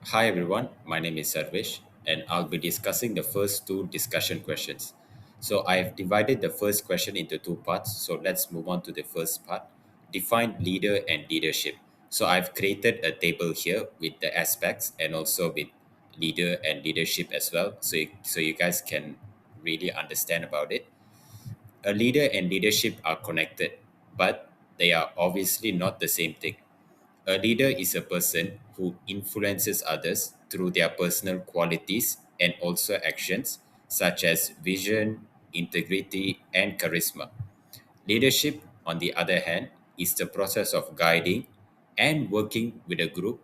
Hi everyone, my name is Sarvesh and I'll be discussing the first two discussion questions. So I have divided the first question into two parts. So let's move on to the first part. Define leader and leadership. So I've created a table here with the aspects and also with leader and leadership as well. So you guys can really understand about it. A leader and leadership are connected, but they are obviously not the same thing. A leader is a person who influences others through their personal qualities and also actions such as vision, integrity, and charisma. Leadership, on the other hand, is the process of guiding and working with a group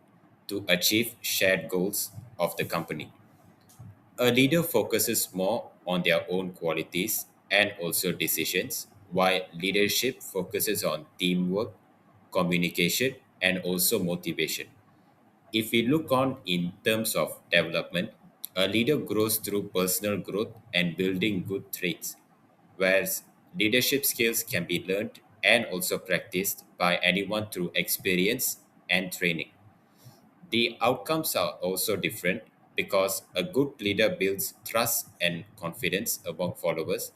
to achieve shared goals of the company. A leader focuses more on their own qualities and also decisions, while leadership focuses on teamwork, communication, and also motivation. If we look on in terms of development, a leader grows through personal growth and building good traits, whereas leadership skills can be learned and also practiced by anyone through experience and training. The outcomes are also different because a good leader builds trust and confidence among followers,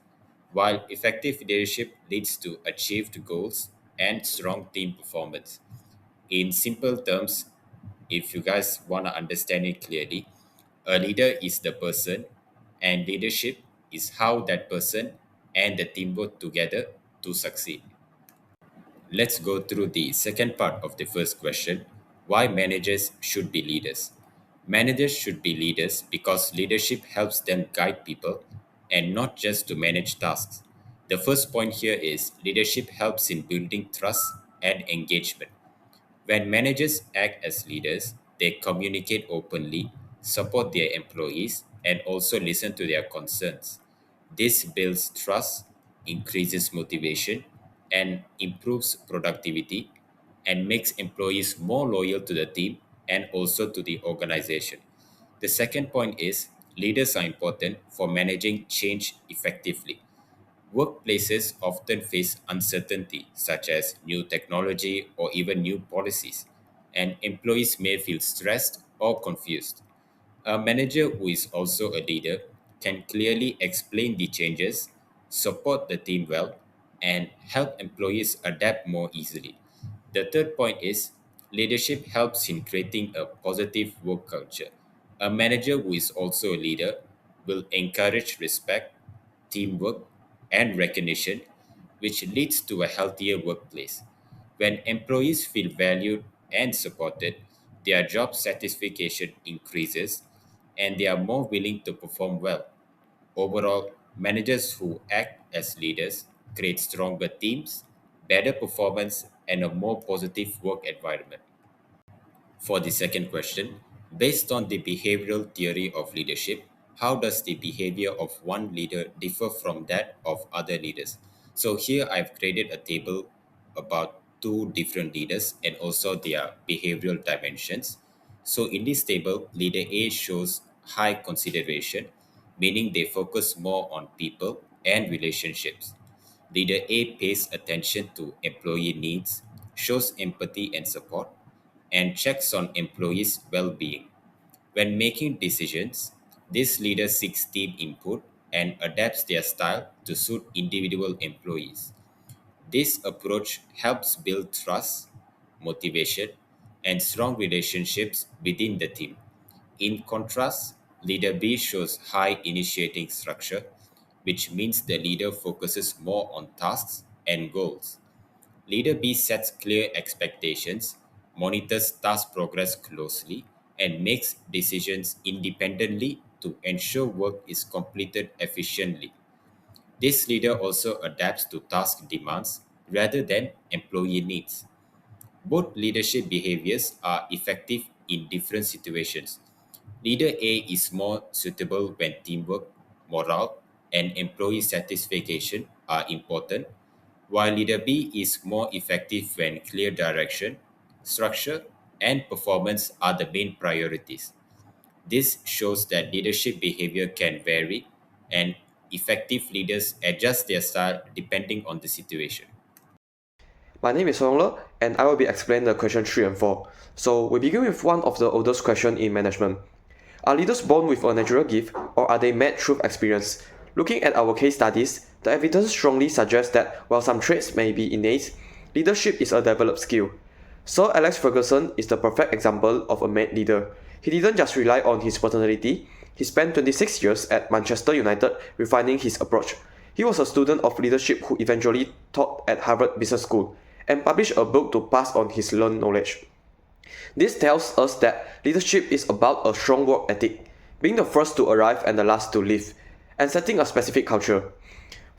while effective leadership leads to achieved goals and strong team performance. In simple terms, if you guys want to understand it clearly, a leader is the person, and leadership is how that person and the team work together to succeed. Let's go through the second part of the first question, why managers should be leaders. Managers should be leaders because leadership helps them guide people and not just to manage tasks. The first point here is leadership helps in building trust and engagement. When managers act as leaders, they communicate openly, support their employees, and also listen to their concerns. This builds trust, increases motivation, and improves productivity, and makes employees more loyal to the team and also to the organization. The second point is leaders are important for managing change effectively. Workplaces often face uncertainty, such as new technology or even new policies, and employees may feel stressed or confused. A manager who is also a leader can clearly explain the changes, support the team well, and help employees adapt more easily. The third point is leadership helps in creating a positive work culture. A manager who is also a leader will encourage respect, teamwork, and recognition, which leads to a healthier workplace. When employees feel valued and supported, their job satisfaction increases and they are more willing to perform well. Overall, managers who act as leaders create stronger teams, better performance, and a more positive work environment. For the second question, based on the behavioral theory of leadership, how does the behavior of one leader differ from that of other leaders? So here I've created a table about two different leaders and also their behavioral dimensions. So in this table, leader A shows high consideration, meaning they focus more on people and relationships. Leader A pays attention to employee needs, shows empathy and support, and checks on employees' well being. When making decisions, this leader seeks team input and adapts their style to suit individual employees. This approach helps build trust, motivation, and strong relationships within the team. In contrast, leader B shows high initiating structure, which means the leader focuses more on tasks and goals. Leader B sets clear expectations, monitors task progress closely, and makes decisions independently to ensure work is completed efficiently. This leader also adapts to task demands rather than employee needs. Both leadership behaviors are effective in different situations. Leader A is more suitable when teamwork, morale, and employee satisfaction are important, while leader B is more effective when clear direction, structure, and performance are the main priorities. This shows that leadership behavior can vary and effective leaders adjust their style depending on the situation. My name is Song Lo, and I will be explaining the question 3 and 4. So we begin with one of the oldest questions in management. Are leaders born with a natural gift, or are they made through experience? Looking at our case studies, the evidence strongly suggests that while some traits may be innate, leadership is a developed skill. Sir Alex Ferguson is the perfect example of a made leader. He didn't just rely on his personality, he spent 26 years at Manchester United refining his approach. He was a student of leadership who eventually taught at Harvard Business School and published a book to pass on his learned knowledge. This tells us that leadership is about a strong work ethic, being the first to arrive and the last to leave, and setting a specific culture.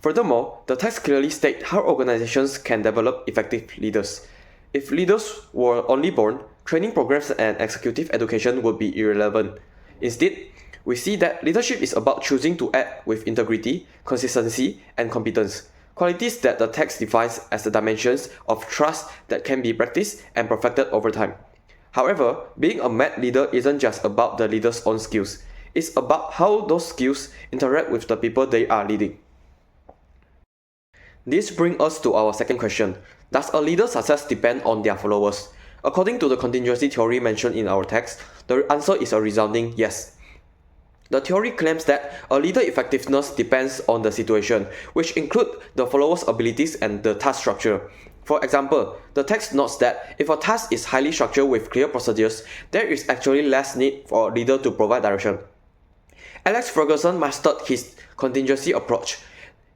Furthermore, the text clearly states how organizations can develop effective leaders. If leaders were only born, training programs and executive education would be irrelevant. Instead, we see that leadership is about choosing to act with integrity, consistency, and competence, qualities that the text defines as the dimensions of trust that can be practiced and perfected over time. However, being a mad leader isn't just about the leader's own skills. It's about how those skills interact with the people they are leading. This brings us to our second question. Does a leader's success depend on their followers? According to the contingency theory mentioned in our text, the answer is a resounding yes. The theory claims that a leader's effectiveness depends on the situation, which include the follower's abilities and the task structure. For example, the text notes that if a task is highly structured with clear procedures, there is actually less need for a leader to provide direction. Alex Ferguson mastered his contingency approach.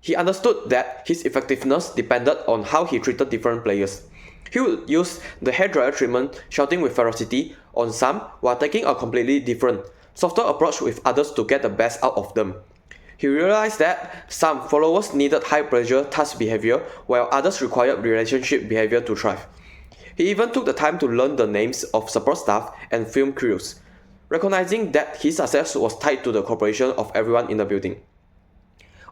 He understood that his effectiveness depended on how he treated different players. He would use the hairdryer treatment, shouting with ferocity on some while taking a completely different, softer approach with others to get the best out of them. He realized that some followers needed high-pressure task behavior while others required relationship behavior to thrive. He even took the time to learn the names of support staff and film crews, recognizing that his success was tied to the cooperation of everyone in the building.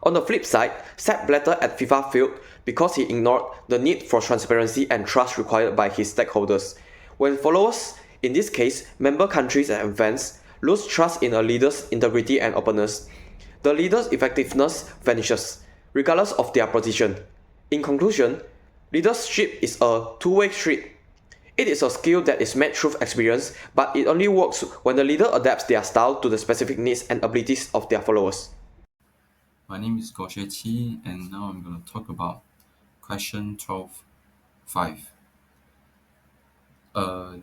On the flip side, Sepp Blatter at FIFA failed because he ignored the need for transparency and trust required by his stakeholders. When followers, in this case member countries and fans, lose trust in a leader's integrity and openness, the leader's effectiveness vanishes, regardless of their position. In conclusion, leadership is a two-way street. It is a skill that is made through experience, but it only works when the leader adapts their style to the specific needs and abilities of their followers. My name is Guo Xueqi, and now I'm going to talk about question 12.5.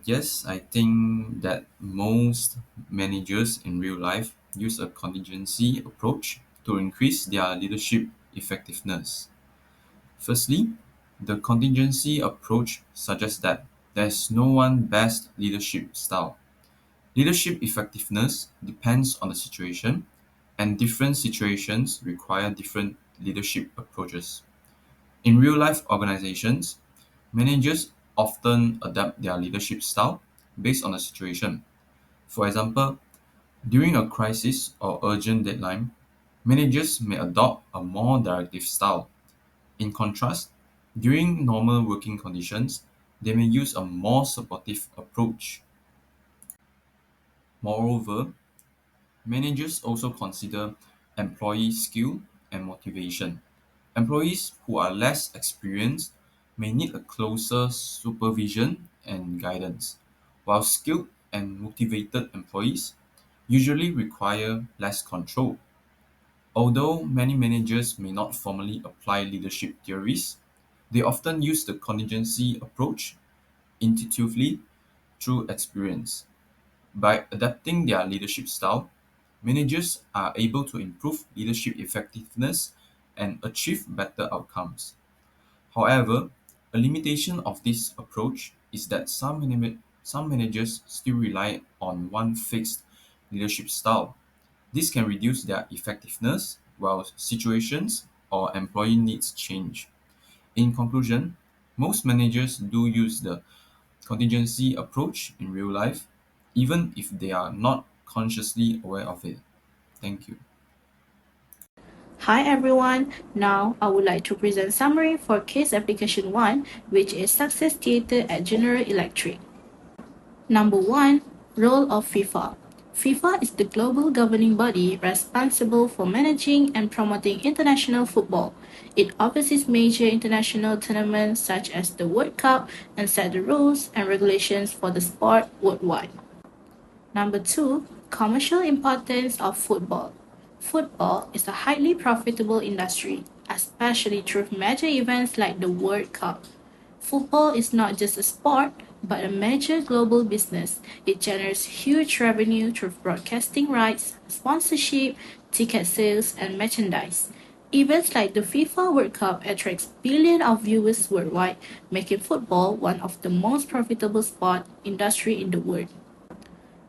Yes, I think that most managers in real life use a contingency approach to increase their leadership effectiveness. Firstly, the contingency approach suggests that there's no one best leadership style. Leadership effectiveness depends on the situation, and different situations require different leadership approaches. In real life organizations, managers often adapt their leadership style based on the situation. For example, during a crisis or urgent deadline, managers may adopt a more directive style. In contrast, during normal working conditions, they may use a more supportive approach. Moreover, managers also consider employee skill and motivation. Employees who are less experienced may need a closer supervision and guidance, while skilled and motivated employees usually require less control. Although many managers may not formally apply leadership theories, they often use the contingency approach intuitively through experience. By adapting their leadership style, managers are able to improve leadership effectiveness and achieve better outcomes. However, a limitation of this approach is that some managers still rely on one fixed leadership style. This can reduce their effectiveness while situations or employee needs change. In conclusion, most managers do use the contingency approach in real life, even if they are not consciously aware of it. Thank you. Hi everyone, now I would like to present summary for case application 1, which is success theater at General Electric. Number 1, role of FIFA. FIFA is the global governing body responsible for managing and promoting international football. It oversees major international tournaments such as the World Cup and set the rules and regulations for the sport worldwide. Number two, commercial importance of football. Football is a highly profitable industry, especially through major events like the World Cup. Football is not just a sport, but a major global business. It generates huge revenue through broadcasting rights, sponsorship, ticket sales, and merchandise. Events like the FIFA World Cup attracts billions of viewers worldwide, making football one of the most profitable sport industry in the world.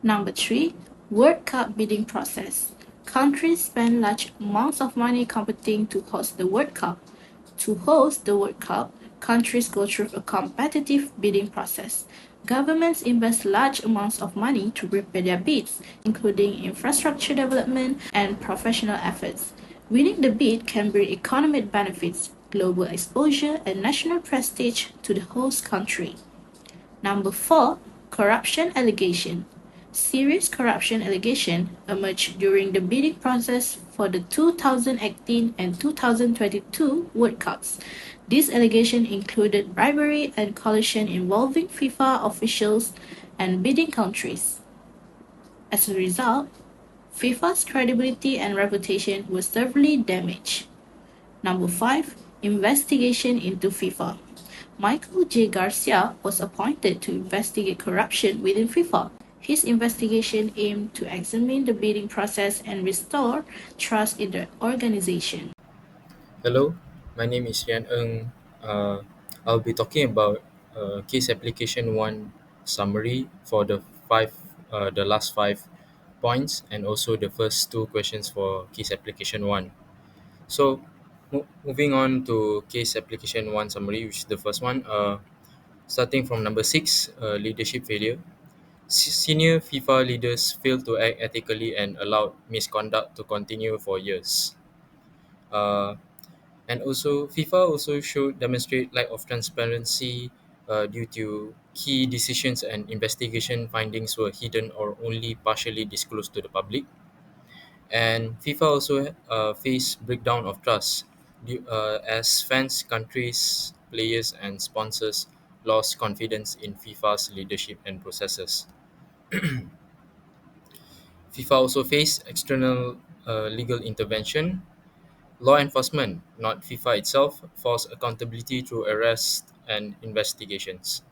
Number three, World Cup bidding process. Countries spend large amounts of money competing to host the World Cup. To host the World Cup, countries go through a competitive bidding process. Governments invest large amounts of money to prepare their bids, including infrastructure development and professional efforts. Winning the bid can bring economic benefits, global exposure, and national prestige to the host country. Number four, corruption allegation. Serious corruption allegation emerged during the bidding process for the 2018 and 2022 World Cups. These allegations included bribery and collusion involving FIFA officials and bidding countries. As a result, FIFA's credibility and reputation were severely damaged. Number five, investigation into FIFA. Michael J. Garcia was appointed to investigate corruption within FIFA. His investigation aimed to examine the bidding process and restore trust in the organization. Hello, my name is Rian Ng. I'll be talking about case application one summary for the last 5 points, and also the first two questions for case application one. So, moving on to case application one summary, which is the first one. Starting from number six, leadership failure. Senior FIFA leaders failed to act ethically and allowed misconduct to continue for years. Uh, and also FIFA also showed demonstrate lack of transparency due to key decisions and investigation findings were hidden or only partially disclosed to the public. And FIFA also faced breakdown of trust as fans, countries, players, and sponsors lost confidence in FIFA's leadership and processes. FIFA also faced external legal intervention. Law enforcement, not FIFA itself, forced accountability through arrests and investigations.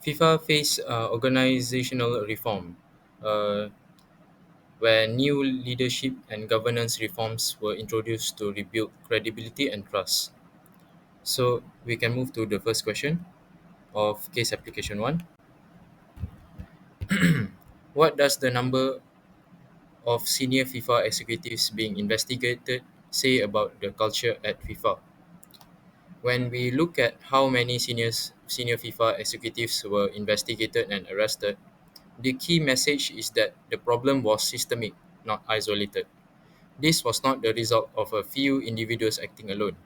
FIFA faced organizational reform, uh, where new leadership and governance reforms were introduced to rebuild credibility and trust. So we can move to the first question of case application one. What does the number of senior FIFA executives being investigated say about the culture at FIFA? When we look at how many senior FIFA executives were investigated and arrested, the key message is that the problem was systemic, not isolated. This was not the result of a few individuals acting alone.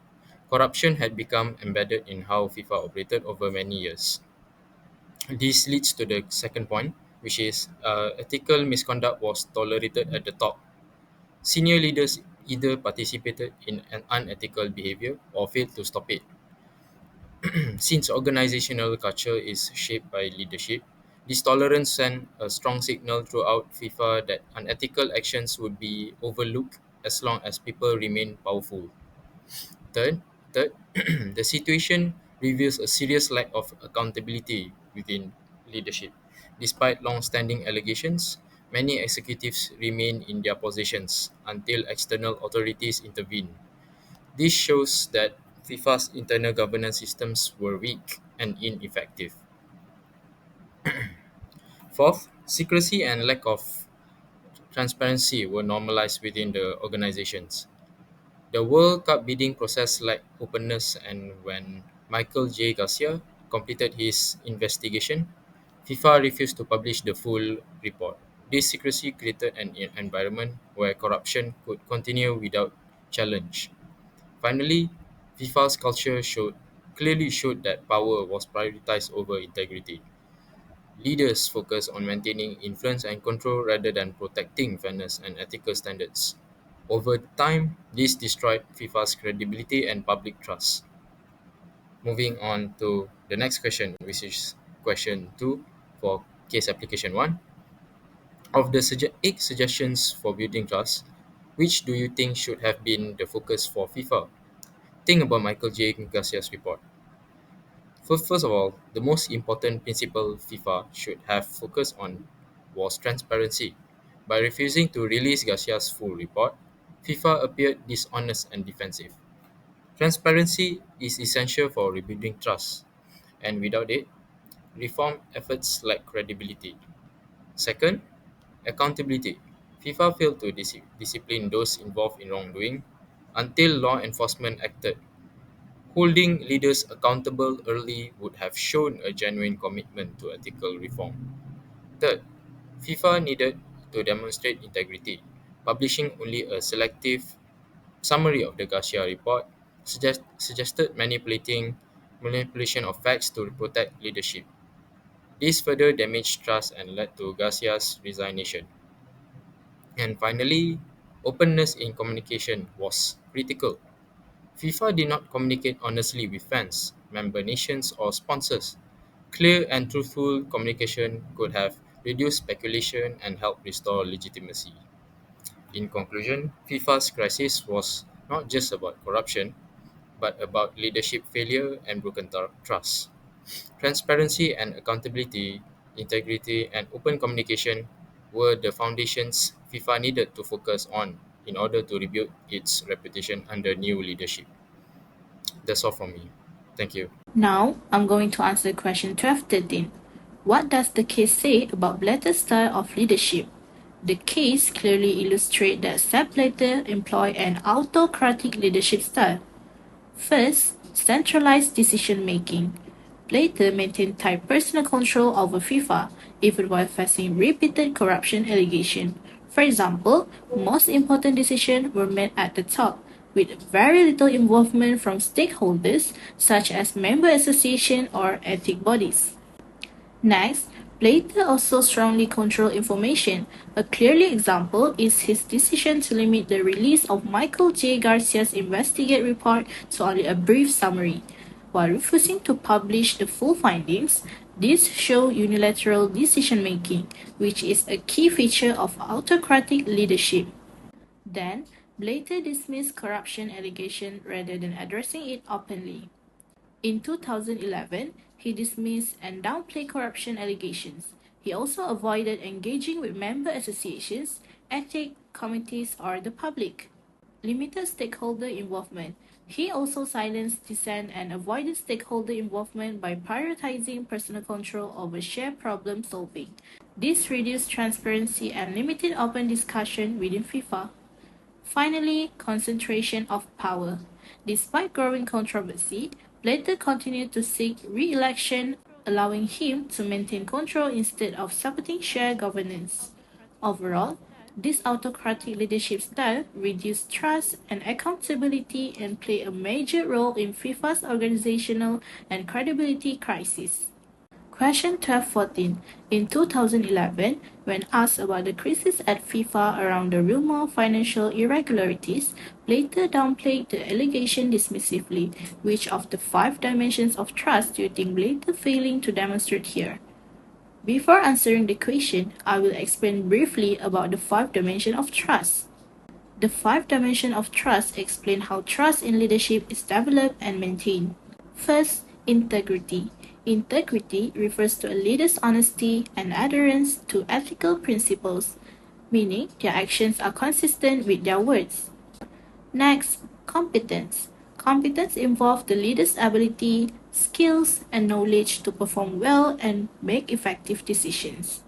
Corruption had become embedded in how FIFA operated over many years. This leads to the second point, which is ethical misconduct was tolerated at the top. Senior leaders either participated in an unethical behavior or failed to stop it. Since organizational culture is shaped by leadership, this tolerance sent a strong signal throughout FIFA that unethical actions would be overlooked as long as people remain powerful. Third, third the situation reveals a serious lack of accountability within leadership. Despite long-standing allegations, many executives remain in their positions until external authorities intervene. This shows that FIFA's internal governance systems were weak and ineffective. Fourth, secrecy and lack of transparency were normalized within the organizations. The World Cup bidding process lacked openness, and when Michael J. Garcia completed his investigation, FIFA refused to publish the full report. This secrecy created an environment where corruption could continue without challenge. Finally, FIFA's culture clearly showed that power was prioritized over integrity. Leaders focus on maintaining influence and control rather than protecting fairness and ethical standards. Over time, this destroyed FIFA's credibility and public trust. Moving on to the next question, which is question 2 for case application 1. Of the 8 suggestions for building trust, which do you think should have been the focus for FIFA? Think about Michael J. Garcia's report. First of all, the most important principle FIFA should have focused on was transparency. By refusing to release Garcia's full report, FIFA appeared dishonest and defensive. Transparency is essential for rebuilding trust, and without it, reform efforts lack credibility. Second, accountability. FIFA failed to discipline those involved in wrongdoing until law enforcement acted. Holding leaders accountable early would have shown a genuine commitment to ethical reform. Third, FIFA needed to demonstrate integrity. Publishing only a selective summary of the Garcia report suggested manipulation of facts to protect leadership. This further damaged trust and led to Garcia's resignation. And finally, openness in communication was critical. FIFA did not communicate honestly with fans, member nations, or sponsors. Clear and truthful communication could have reduced speculation and helped restore legitimacy. In conclusion, FIFA's crisis was not just about corruption, but about leadership failure and broken trust. Transparency and accountability, integrity, and open communication were the foundations FIFA needed to focus on in order to rebuild its reputation under new leadership. That's all from me. Thank you. Now, I'm going to answer question 12-13. What does the case say about Blatter's style of leadership? The case clearly illustrates that Sepp Blatter employed an autocratic leadership style. First, centralized decision-making. Blatter maintained tight personal control over FIFA, even while facing repeated corruption allegations. For example, most important decisions were made at the top, with very little involvement from stakeholders such as member associations or ethic bodies. Next, Blatter also strongly controlled information. A clear example is his decision to limit the release of Michael J. Garcia's investigate report to only a brief summary. While refusing to publish the full findings, this showed unilateral decision making, which is a key feature of autocratic leadership. Then, Blatter dismissed corruption allegations rather than addressing it openly. In 2011, he dismissed and downplayed corruption allegations. He also avoided engaging with member associations, ethics committees, or the public. Limited stakeholder involvement. He also silenced dissent and avoided stakeholder involvement by prioritizing personal control over shared problem solving. This reduced transparency and limited open discussion within FIFA. Finally, concentration of power. Despite growing controversy, Blatter continued to seek re-election, allowing him to maintain control instead of supporting shared governance. Overall, this autocratic leadership style reduced trust and accountability and played a major role in FIFA's organizational and credibility crisis. Question 12-14. In 2011, when asked about the crisis at FIFA around the rumored financial irregularities, Blatter downplayed the allegation dismissively. Which of the 5 dimensions of trust do you think Blatter failing to demonstrate here? Before answering the question, I will explain briefly about the 5 dimensions of trust. The 5 dimensions of trust explain how trust in leadership is developed and maintained. First, integrity. Integrity refers to a leader's honesty and adherence to ethical principles, meaning their actions are consistent with their words. Next, competence. Competence involves the leader's ability, skills, and knowledge to perform well and make effective decisions.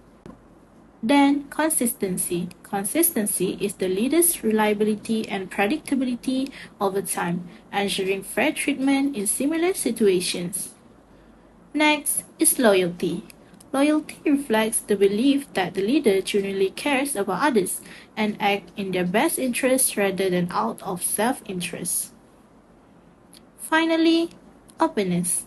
Then, consistency. Consistency is the leader's reliability and predictability over time, ensuring fair treatment in similar situations. Next is loyalty. Loyalty reflects the belief that the leader genuinely cares about others and acts in their best interests rather than out of self-interest. Finally, openness.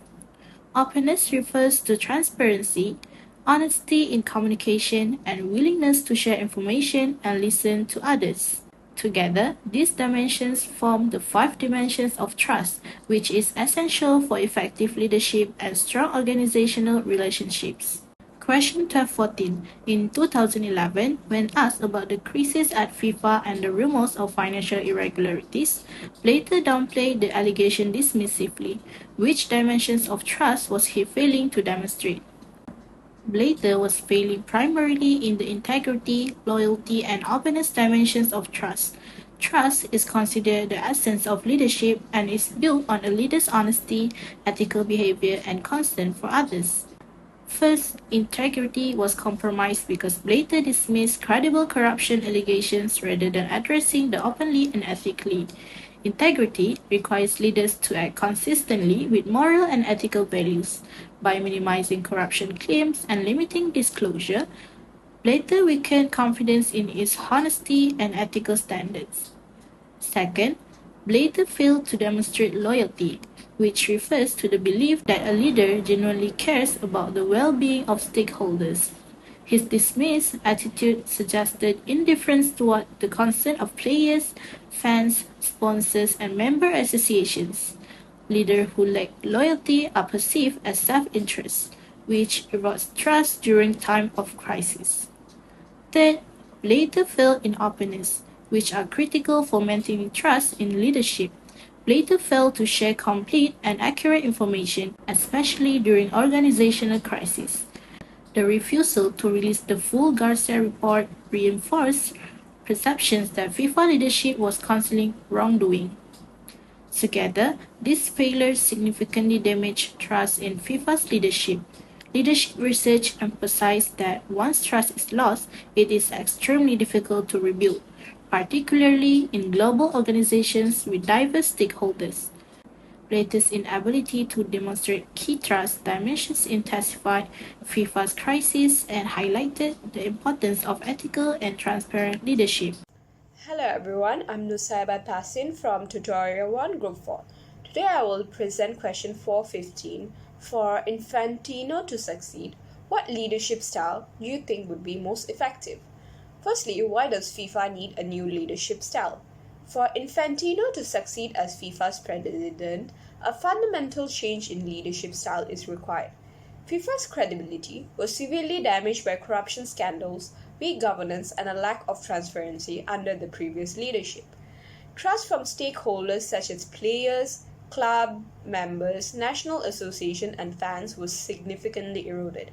Openness refers to transparency. honesty in communication, and willingness to share information and listen to others. Together, these dimensions form the five dimensions of trust, which is essential for effective leadership and strong organizational relationships. Question 1214. In 2011, when asked about the crisis at FIFA and the rumors of financial irregularities, Blatter downplayed the allegation dismissively. Which dimensions of trust was he failing to demonstrate? Blatter was failing primarily in the integrity, loyalty, and openness dimensions of trust. Trust is considered the essence of leadership and is built on a leader's honesty, ethical behavior, and concern for others. First, integrity was compromised because Blatter dismissed credible corruption allegations rather than addressing the openly and ethically. Integrity requires leaders to act consistently with moral and ethical values. By minimizing corruption claims and limiting disclosure, Blatter weakened confidence in its honesty and ethical standards. Second, Blatter failed to demonstrate loyalty, which refers to the belief that a leader genuinely cares about the well-being of stakeholders. His dismissive attitude suggested indifference toward the concern of players, fans, sponsors, and member associations. Leaders who lack loyalty are perceived as self-interest, which erodes trust during time of crisis. Third, Blatter failed in openness, which are critical for maintaining trust in leadership. Blatter failed to share complete and accurate information, especially during organizational crises. The refusal to release the full Garcia report reinforced perceptions that FIFA leadership was concealing wrongdoing. Together, these failures significantly damaged trust in FIFA's leadership. Leadership research emphasized that once trust is lost, it is extremely difficult to rebuild, particularly in global organizations with diverse stakeholders. Blatter's inability to demonstrate key trust dimensions intensified FIFA's crisis and highlighted the importance of ethical and transparent leadership. Hello everyone, I'm Nusaiba Tassin from Tutorial 1 Group 4. Today I will present question 415. For Infantino to succeed, what leadership style do you think would be most effective? Firstly, why does FIFA need a new leadership style? For Infantino to succeed as FIFA's president, a fundamental change in leadership style is required. FIFA's credibility was severely damaged by corruption scandals, weak governance, and a lack of transparency under the previous leadership. Trust from stakeholders such as players, club members, national association, and fans was significantly eroded.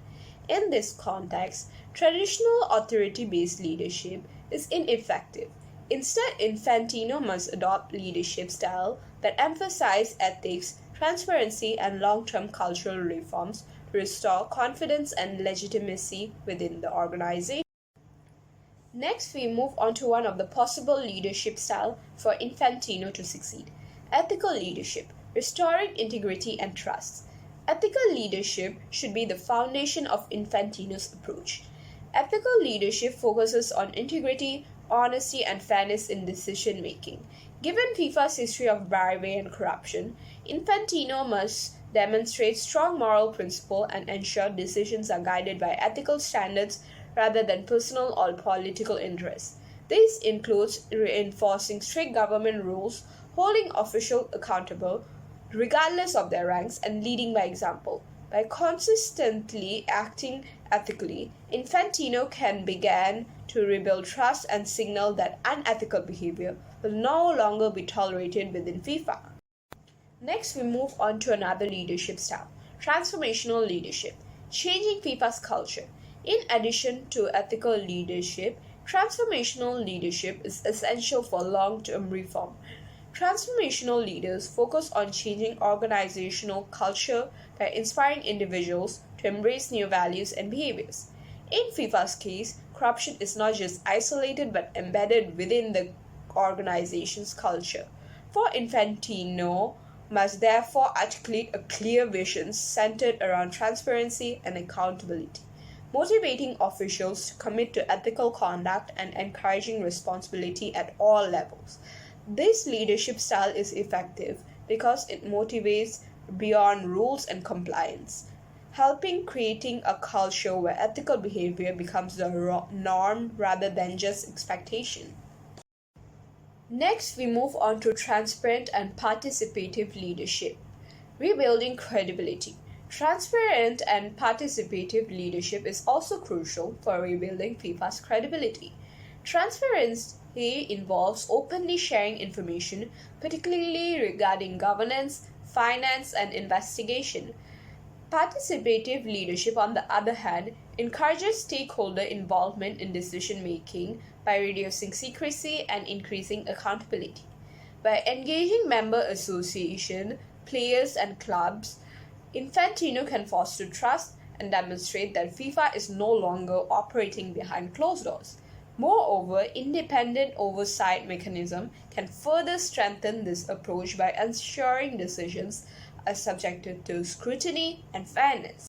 In this context, traditional authority-based leadership is ineffective. Instead, Infantino must adopt leadership style that emphasize ethics, transparency, and long-term cultural reforms to restore confidence and legitimacy within the organization. Next, we move on to one of the possible leadership styles for Infantino to succeed. Ethical leadership, restoring integrity and trust. Ethical leadership should be the foundation of Infantino's approach. Ethical leadership focuses on integrity, honesty, and fairness in decision making. Given FIFA's history of bribery and corruption, Infantino must demonstrate strong moral principle and ensure decisions are guided by ethical standards rather than personal or political interests. This includes reinforcing strict government rules, holding officials accountable regardless of their ranks, and leading by example. By consistently acting ethically, Infantino can begin to rebuild trust and signal that unethical behavior will no longer be tolerated within FIFA. Next, we move on to another leadership style, transformational leadership, changing FIFA's culture. In addition to ethical leadership, transformational leadership is essential for long-term reform. Transformational leaders focus on changing organizational culture by inspiring individuals to embrace new values and behaviors. In FIFA's case, corruption is not just isolated but embedded within the organization's culture. For Infantino, must therefore articulate a clear vision centered around transparency and accountability, motivating officials to commit to ethical conduct and encouraging responsibility at all levels. This leadership style is effective because it motivates beyond rules and compliance. helping creating a culture where ethical behavior becomes the norm rather than just expectation. Next, we move on to transparent and participative leadership. Rebuilding credibility. Transparent and participative leadership is also crucial for rebuilding FIFA's credibility. Transparency involves openly sharing information, particularly regarding governance, finance, and investigation. Participative leadership, on the other hand, encourages stakeholder involvement in decision making by reducing secrecy and increasing accountability. By engaging member association, players, and clubs, Infantino can foster trust and demonstrate that FIFA is no longer operating behind closed doors. Moreover, independent oversight mechanism can further strengthen this approach by ensuring decisions are subjected to scrutiny and fairness.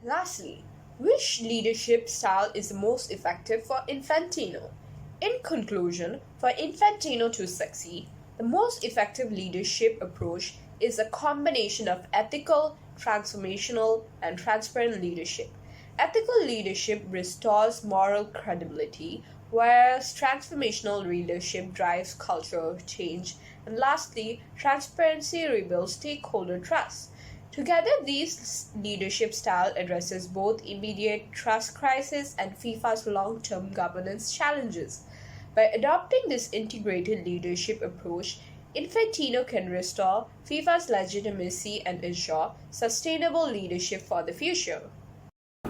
Lastly, which leadership style is the most effective for Infantino? In conclusion, for Infantino to succeed, the most effective leadership approach is a combination of ethical, transformational, and transparent leadership. Ethical leadership restores moral credibility, whereas transformational leadership drives cultural change. And lastly, transparency rebuilds stakeholder trust. Together, these leadership style addresses both immediate trust crisis and FIFA's long-term governance challenges. By adopting this integrated leadership approach, Infantino can restore FIFA's legitimacy and ensure sustainable leadership for the future.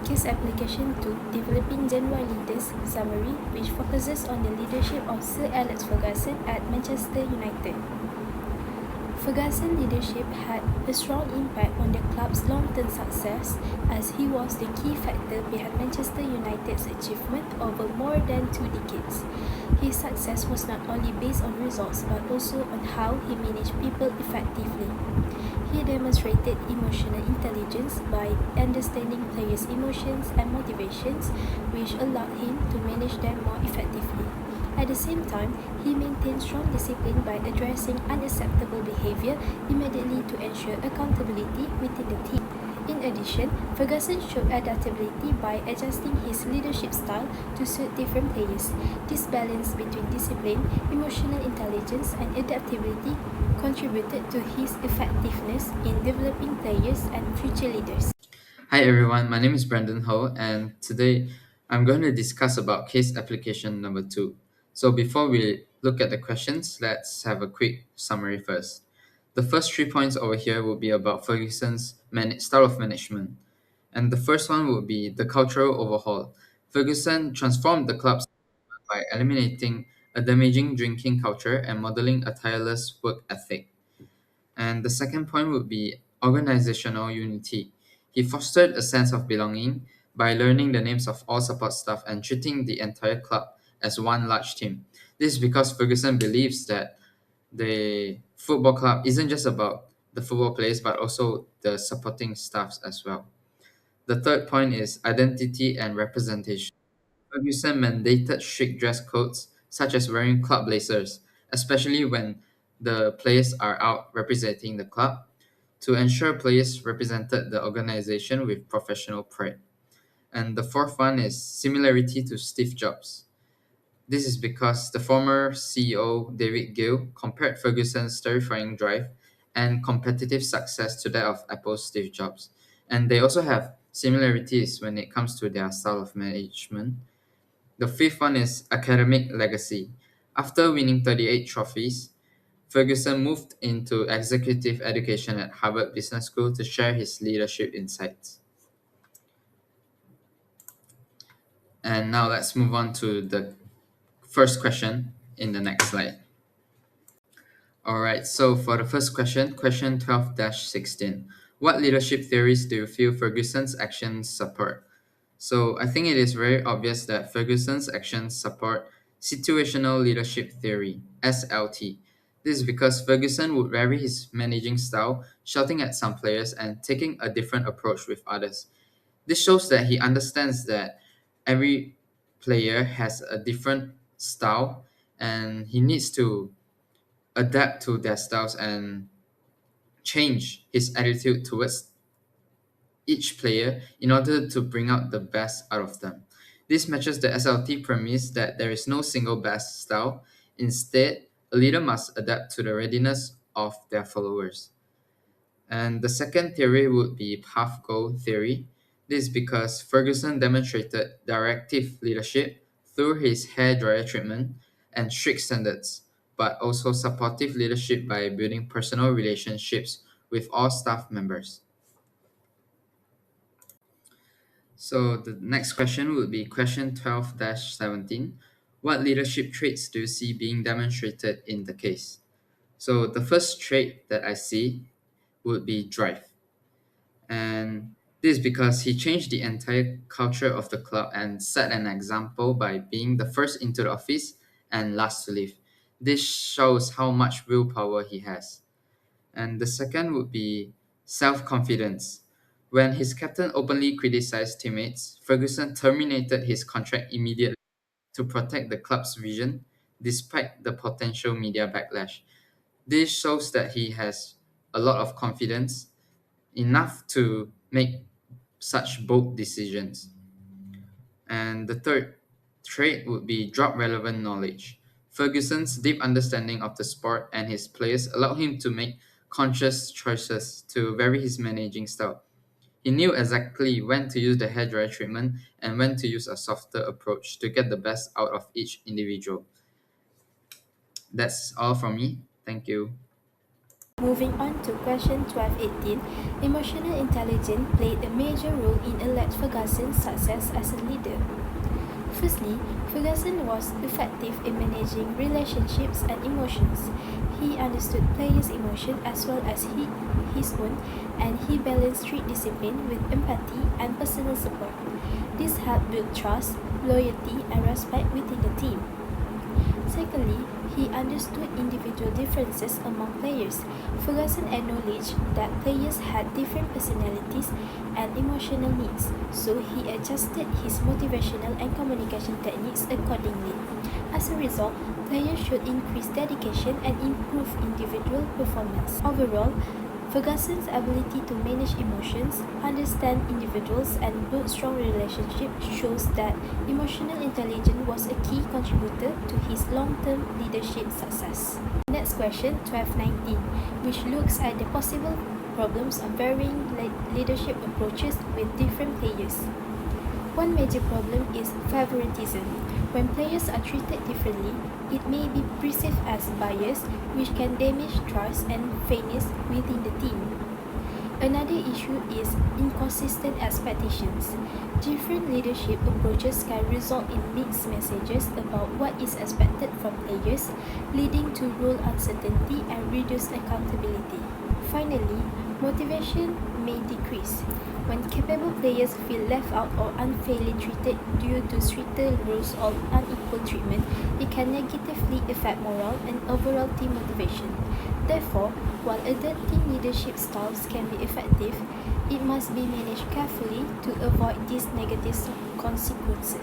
Case application 2, Developing Gen Y Leaders Summary, which focuses on the leadership of Sir Alex Ferguson at Manchester United. Ferguson's leadership had a strong impact on the club's long-term success, as he was the key factor behind Manchester United's achievement over more than 2 decades. His success was not only based on results but also on how he managed people effectively. He demonstrated emotional intelligence by understanding players' emotions and motivations, which allowed him to manage them more effectively. At the same time, he maintained strong discipline by addressing unacceptable behavior immediately to ensure accountability within the team. In addition, Ferguson showed adaptability by adjusting his leadership style to suit different players. This balance between discipline, emotional intelligence, and adaptability contributed to his effectiveness in developing players and future leaders. Hi everyone, my name is Brandon Ho, and today I'm going to discuss about case application number 2. So before we look at the questions, let's have a quick summary first. The first 3 points over here will be about Ferguson's style of management. And the first one will be the cultural overhaul. Ferguson transformed the club by eliminating a damaging drinking culture and modeling a tireless work ethic. And the second point would be organizational unity. He fostered a sense of belonging by learning the names of all support staff and treating the entire club as one large team. This is because Ferguson believes that the football club isn't just about the football players but also the supporting staffs as well. The third point is identity and representation. Ferguson mandated strict dress codes, such as wearing club blazers, especially when the players are out representing the club, to ensure players represented the organization with professional pride. And the fourth one is similarity to Steve Jobs. This is because the former CEO David Gill compared Ferguson's terrifying drive and competitive success to that of Apple's Steve Jobs. And they also have similarities when it comes to their style of management. The fifth one is academic legacy. After winning 38 trophies, Ferguson moved into executive education at Harvard Business School to share his leadership insights. And now let's move on to the first question in the next slide. Alright, so for the first question, question 12-16. What leadership theories do you feel Ferguson's actions support? So I think it is very obvious that Ferguson's actions support situational leadership theory, SLT. This is because Ferguson would vary his managing style, shouting at some players and taking a different approach with others. This shows that he understands that every player has a different style and he needs to adapt to their styles and change his attitude towards each player in order to bring out the best out of them. This matches the SLT premise that there is no single best style. Instead, a leader must adapt to the readiness of their followers. And the second theory would be path goal theory. This is because Ferguson demonstrated directive leadership through his hairdryer treatment and strict standards, but also supportive leadership by building personal relationships with all staff members. So the next question would be question 12-17. What leadership traits do you see being demonstrated in the case? So the first trait that I see would be drive. And this is because he changed the entire culture of the club and set an example by being the first into the office and last to leave. This shows how much willpower he has. And the second would be self confidence. When his captain openly criticized teammates, Ferguson terminated his contract immediately to protect the club's vision despite the potential media backlash. This shows that he has a lot of confidence, enough to make such bold decisions. And the third trait would be drop relevant knowledge. Ferguson's deep understanding of the sport and his players allowed him to make conscious choices to vary his managing style. He knew exactly when to use the hairdryer treatment and when to use a softer approach to get the best out of each individual. That's all from me. Thank you. Moving on to question 1218, emotional intelligence played a major role in Alex Ferguson's success as a leader. Firstly, Ferguson was effective in managing relationships and emotions. He understood players' emotion as well as his own, and he balanced strict discipline with empathy and personal support. This helped build trust, loyalty, and respect within the team. Secondly, he understood individual differences among players. Ferguson acknowledged that players had different personalities and emotional needs, so he adjusted his motivational and communication techniques accordingly. As a result, players showed increased dedication and improved individual performance. Overall, Ferguson's ability to manage emotions, understand individuals, and build strong relationships shows that emotional intelligence was a key contributor to his long-term leadership success. Next question, 1219, which looks at the possible problems of varying leadership approaches with different players. One major problem is favoritism. When players are treated differently, it may be perceived as bias, which can damage trust and fairness within the team. Another issue is inconsistent expectations. Different leadership approaches can result in mixed messages about what is expected from players, leading to role uncertainty and reduced accountability. Finally, motivation may decrease. When capable players feel left out or unfairly treated due to stricter rules or unequal treatment, it can negatively affect morale and overall team motivation. Therefore, while adapting leadership styles can be effective, it must be managed carefully to avoid these negative consequences.